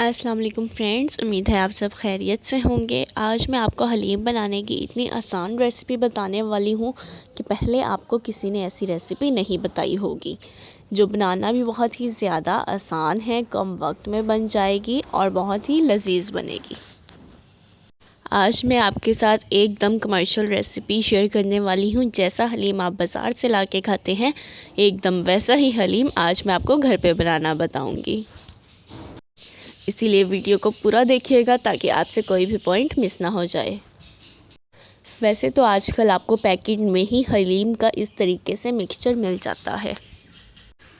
अस्सलाम वालेकुम फ्रेंड्स, उम्मीद है आप सब खैरियत से होंगे। आज मैं आपको हलीम बनाने की इतनी आसान रेसिपी बताने वाली हूँ कि पहले आपको किसी ने ऐसी रेसिपी नहीं बताई होगी, जो बनाना भी बहुत ही ज़्यादा आसान है, कम वक्त में बन जाएगी और बहुत ही लजीज बनेगी। आज मैं आपके साथ एकदम कमर्शियल रेसिपी शेयर करने वाली हूँ। जैसा हलीम आप बाज़ार से ला के खाते हैं, एकदम वैसा ही हलीम आज मैं आपको घर पे बनाना बताऊँगी। इसीलिए वीडियो को पूरा देखिएगा ताकि आपसे कोई भी पॉइंट मिस ना हो जाए। वैसे तो आजकल आपको पैकेट में ही हलीम का इस तरीके से मिक्सचर मिल जाता है,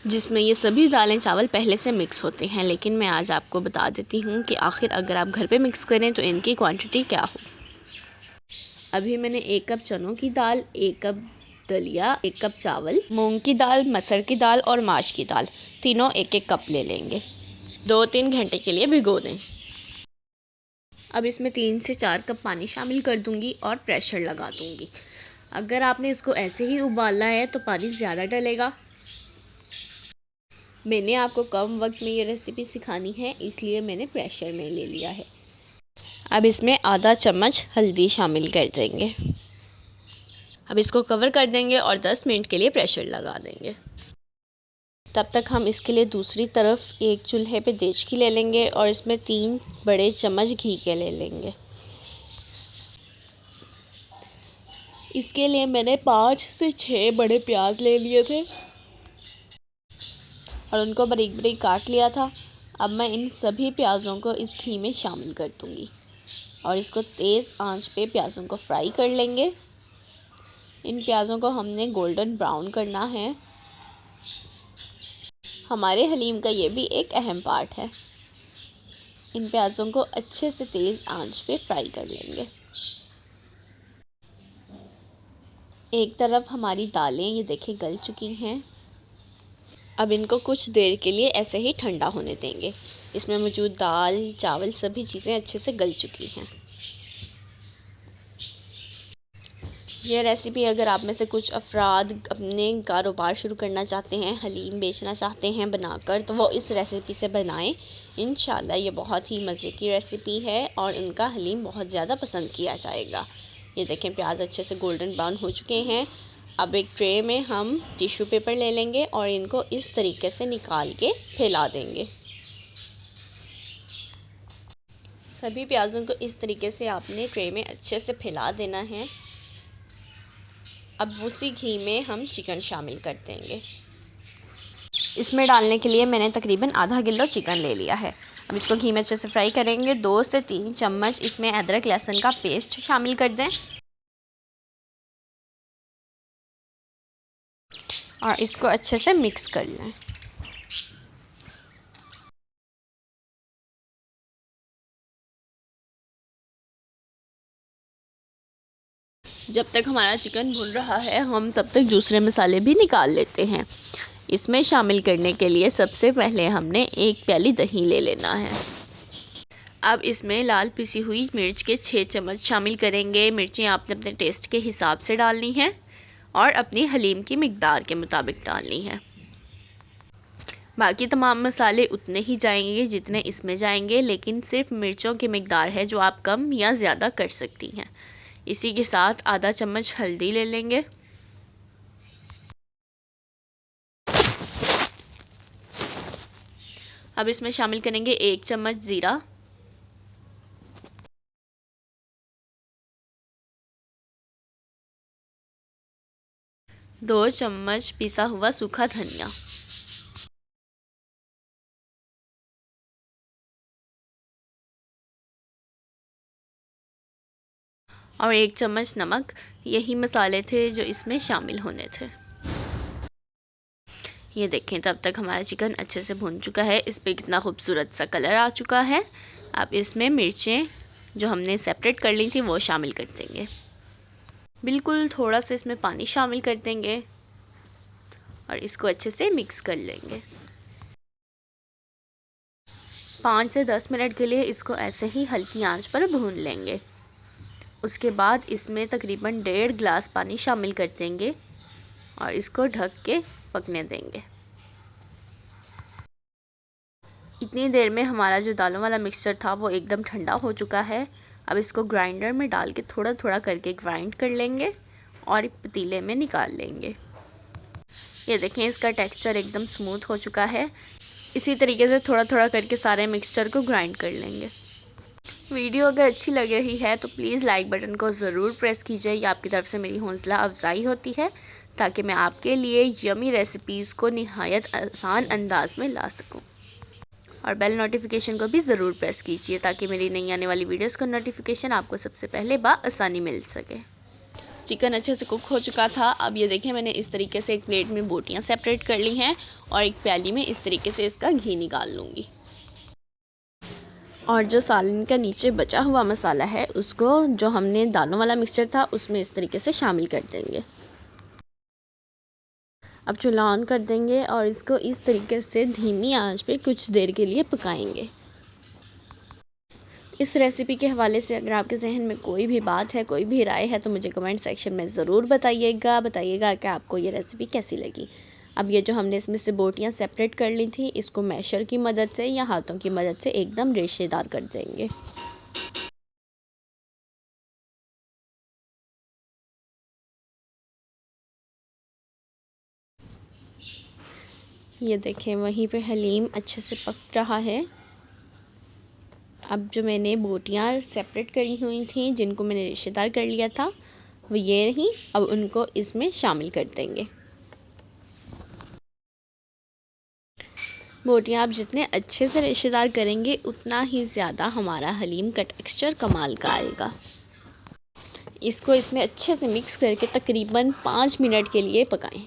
जिसमें ये सभी दालें चावल पहले से मिक्स होते हैं, लेकिन मैं आज आपको बता देती हूँ कि आखिर अगर आप घर पे मिक्स करें तो इनकी क्वांटिटी क्या हो। अभी मैंने 1 कप चनों की दाल, 1 कप दलिया, 1 कप चावल, मूंग की दाल, मसर की दाल और माश की दाल, तीनों 1-1 कप ले लेंगे। 2-3 घंटे के लिए भिगो दें। अब इसमें 3 से 4 कप पानी शामिल कर दूंगी और प्रेशर लगा दूंगी। अगर आपने इसको ऐसे ही उबालना है तो पानी ज़्यादा डलेगा। मैंने आपको कम वक्त में ये रेसिपी सिखानी है, इसलिए मैंने प्रेशर में ले लिया है। अब इसमें आधा चम्मच हल्दी शामिल कर देंगे। अब इसको कवर कर देंगे और 10 मिनट के लिए प्रेशर लगा देंगे। तब तक हम इसके लिए दूसरी तरफ एक चूल्हे पे देचकी ले लेंगे और इसमें 3 बड़े चम्मच घी के ले लेंगे। इसके लिए मैंने 5 से 6 बड़े प्याज ले लिए थे और उनको बारीक बारीक काट लिया था। अब मैं इन सभी प्याज़ों को इस घी में शामिल कर दूंगी और इसको तेज़ आंच पे प्याज़ों को फ्राई कर लेंगे। इन प्याज़ों को हमने गोल्डन ब्राउन करना है। हमारे हलीम का ये भी एक अहम पार्ट है। इन प्याज़ों को अच्छे से तेज़ आंच पे फ्राई कर लेंगे। एक तरफ हमारी दालें ये देखिए गल चुकी हैं। अब इनको कुछ देर के लिए ऐसे ही ठंडा होने देंगे। इसमें मौजूद दाल, चावल सभी चीज़ें अच्छे से गल चुकी हैं। यह रेसिपी अगर आप में से कुछ अफराद अपने कारोबार शुरू करना चाहते हैं, हलीम बेचना चाहते हैं बनाकर, तो वो इस रेसिपी से बनाएं। इंशाल्लाह ये बहुत ही मज़े की रेसिपी है और इनका हलीम बहुत ज़्यादा पसंद किया जाएगा। ये देखें प्याज अच्छे से गोल्डन ब्राउन हो चुके हैं। अब एक ट्रे में हम टिश्यू पेपर ले लेंगे और इनको इस तरीके से निकाल के फैला देंगे। सभी प्याज़ों को इस तरीके से आपने ट्रे में अच्छे से फैला देना है। अब उसी घी में हम चिकन शामिल कर देंगे। इसमें डालने के लिए मैंने तकरीबन आधा किलो चिकन ले लिया है। अब इसको घी में अच्छे से फ्राई करेंगे। 2 से 3 चम्मच इसमें अदरक लहसुन का पेस्ट शामिल कर दें और इसको अच्छे से मिक्स कर लें। जब तक हमारा चिकन भुन रहा है, हम तब तक दूसरे मसाले भी निकाल लेते हैं। इसमें शामिल करने के लिए सबसे पहले हमने 1 प्याली दही ले लेना है। अब इसमें लाल पिसी हुई मिर्च के 6 चम्मच शामिल करेंगे। मिर्चें आपने अपने टेस्ट के हिसाब से डालनी है और अपनी हलीम की मिकदार के मुताबिक डालनी है। बाकी तमाम मसाले उतने ही जाएंगे जितने इसमें जाएंगे, लेकिन सिर्फ मिर्चों की मिकदार है जो आप कम या ज़्यादा कर सकती हैं। इसी के साथ आधा चम्मच हल्दी ले लेंगे। अब इसमें शामिल करेंगे 1 चम्मच ज़ीरा, 2 चम्मच पिसा हुआ सूखा धनिया और 1 चम्मच नमक। यही मसाले थे जो इसमें शामिल होने थे। ये देखें तब तक हमारा चिकन अच्छे से भुन चुका है। इस पे कितना खूबसूरत सा कलर आ चुका है। अब इसमें मिर्चें जो हमने सेपरेट कर ली थी वो शामिल कर देंगे। बिल्कुल थोड़ा सा इसमें पानी शामिल कर देंगे और इसको अच्छे से मिक्स कर लेंगे। 5 से 10 मिनट के लिए इसको ऐसे ही हल्की आंच पर भून लेंगे। उसके बाद इसमें तकरीबन 1.5 गिलास पानी शामिल कर देंगे और इसको ढक के पकने देंगे। इतनी देर में हमारा जो दालों वाला मिक्सचर था वो एकदम ठंडा हो चुका है। अब इसको ग्राइंडर में डाल के थोड़ा थोड़ा करके ग्राइंड कर लेंगे और एक पतीले में निकाल लेंगे। ये देखें, इसका टेक्सचर एकदम स्मूथ हो चुका है। इसी तरीके से थोड़ा थोड़ा करके सारे मिक्सचर को ग्राइंड कर लेंगे। वीडियो अगर अच्छी लग रही है तो प्लीज़ लाइक बटन को ज़रूर प्रेस कीजिए। ये आपकी तरफ से मेरी हौसला अफजाई होती है ताकि मैं आपके लिए यमी रेसिपीज़ को निहायत आसान अंदाज में ला सकूं। और बेल नोटिफिकेशन को भी ज़रूर प्रेस कीजिए ताकि मेरी नई आने वाली वीडियोस का नोटिफिकेशन आपको सबसे पहले आसानी मिल सके। चिकन अच्छे से कुक हो चुका था। अब ये देखें, मैंने इस तरीके से एक प्लेट में बोटियाँ सेपरेट कर ली हैं और एक प्याली में इस तरीके से इसका घी निकाल लूँगी। और जो सालन का नीचे बचा हुआ मसाला है उसको जो हमने दालों वाला मिक्सचर था उसमें इस तरीके से शामिल कर देंगे। अब चूल्हा ऑन कर देंगे और इसको इस तरीके से धीमी आंच पे कुछ देर के लिए पकाएंगे। इस रेसिपी के हवाले से अगर आपके जहन में कोई भी बात है, कोई भी राय है तो मुझे कमेंट सेक्शन में ज़रूर बताइएगा कि आपको ये रेसिपी कैसी लगी। अब ये जो हमने इसमें से बोटियाँ सेपरेट कर ली थी इसको मैशर की मदद से या हाथों की मदद से एकदम रेशेदार कर देंगे। ये देखें, वहीं पे हलीम अच्छे से पक रहा है। अब जो मैंने बोटियाँ सेपरेट करी हुई थी जिनको मैंने रेशेदार कर लिया था वो ये रही। अब उनको इसमें शामिल कर देंगे। बोटियाँ आप जितने अच्छे से रेशेदार करेंगे उतना ही ज़्यादा हमारा हलीम का टेक्सचर कमाल का आएगा। इसको इसमें अच्छे से मिक्स करके तकरीबन 5 मिनट के लिए पकाएं।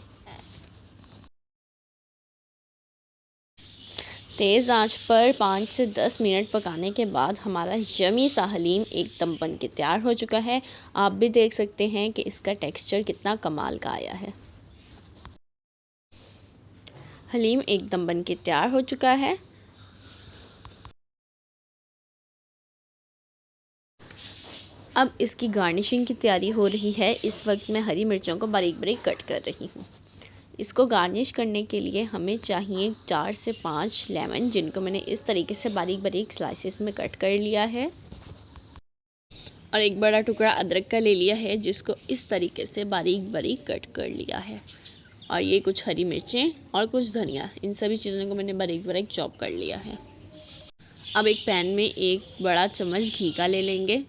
तेज़ आंच पर 5 से 10 मिनट पकाने के बाद हमारा यमी सा हलीम एकदम बन के तैयार हो चुका है। आप भी देख सकते हैं कि इसका टेक्सचर कितना कमाल का आया है। हलीम एकदम बन के तैयार हो चुका है। अब इसकी गार्निशिंग की तैयारी हो रही है। इस वक्त मैं हरी मिर्चों को बारीक बारीक कट कर रही हूँ। इसको गार्निश करने के लिए हमें चाहिए 4 से 5 लेमन जिनको मैंने इस तरीके से बारीक बारीक स्लाइसेस में कट कर लिया है। और एक बड़ा टुकड़ा अदरक का ले लिया है जिसको इस तरीके से बारीक बारीक कट कर लिया है। और ये कुछ हरी मिर्चें और कुछ धनिया, इन सभी चीज़ों को मैंने बारीक बारीक चॉप कर लिया है। अब एक पैन में एक बड़ा चम्मच घी का ले लेंगे।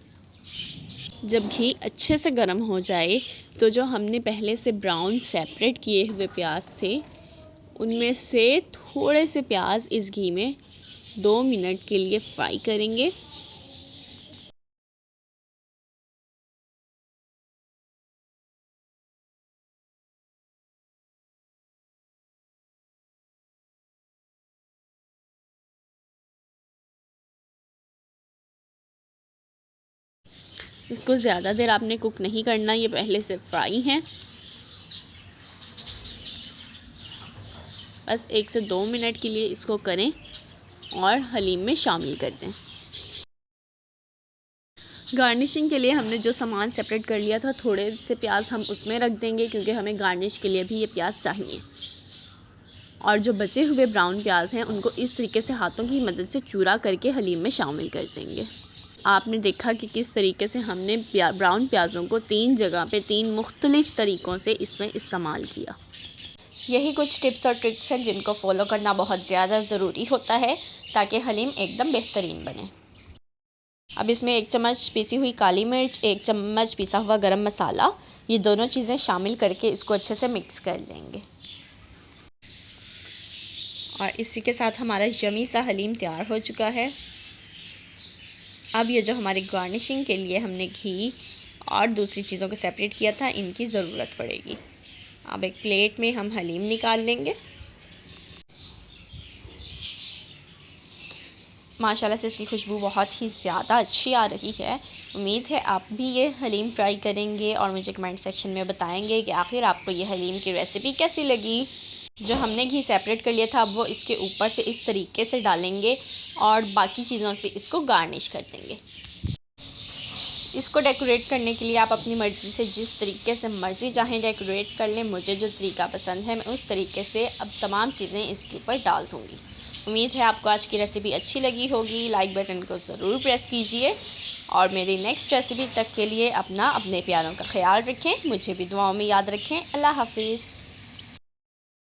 जब घी अच्छे से गर्म हो जाए तो जो हमने पहले से ब्राउन सेपरेट किए हुए प्याज थे उनमें से थोड़े से प्याज इस घी में 2 मिनट के लिए फ्राई करेंगे। इसको ज़्यादा देर आपने कुक नहीं करना, ये पहले से फ्राई हैं। बस 1 से 2 मिनट के लिए इसको करें और हलीम में शामिल कर दें। गार्निशिंग के लिए हमने जो सामान सेपरेट कर लिया था थोड़े से प्याज हम उसमें रख देंगे क्योंकि हमें गार्निश के लिए भी ये प्याज चाहिए। और जो बचे हुए ब्राउन प्याज हैं उनको इस तरीके से हाथों की मदद से चूरा करके हलीम में शामिल कर देंगे। आपने देखा कि किस तरीके से हमने ब्राउन प्याज़ों को 3 जगह पे 3 मुख्तलिफ़ तरीक़ों से इसमें इस्तेमाल किया। यही कुछ टिप्स और ट्रिक्स हैं जिनको फॉलो करना बहुत ज़्यादा ज़रूरी होता है ताकि हलीम एकदम बेहतरीन बने। अब इसमें 1 चम्मच पीसी हुई काली मिर्च, 1 चम्मच पिसा हुआ गरम मसाला, ये दोनों चीज़ें शामिल करके इसको अच्छे से मिक्स कर देंगे। और इसी के साथ हमारा यमी सा हलीम तैयार हो चुका है। अब ये जो हमारी गार्निशिंग के लिए हमने घी और दूसरी चीज़ों को सेपरेट किया था इनकी ज़रूरत पड़ेगी। अब एक प्लेट में हम हलीम निकाल लेंगे। माशाल्लाह से इसकी खुशबू बहुत ही ज़्यादा अच्छी आ रही है। उम्मीद है आप भी ये हलीम ट्राई करेंगे और मुझे कमेंट सेक्शन में बताएंगे कि आखिर आपको ये हलीम की रेसिपी कैसी लगी। जो हमने घी सेपरेट कर लिया था अब वो इसके ऊपर से इस तरीके से डालेंगे और बाकी चीज़ों से इसको गार्निश कर देंगे। इसको डेकोरेट करने के लिए आप अपनी मर्ज़ी से जिस तरीके से मर्ज़ी चाहें डेकोरेट कर लें। मुझे जो तरीका पसंद है मैं उस तरीके से अब तमाम चीज़ें इसके ऊपर डाल दूँगी। उम्मीद है आपको आज की रेसिपी अच्छी लगी होगी। लाइक बटन को ज़रूर प्रेस कीजिए और मेरी नेक्स्ट रेसिपी तक के लिए अपने प्यारों का ख्याल रखें। मुझे भी दुआओं में याद रखें। अल्लाह हाफिज़।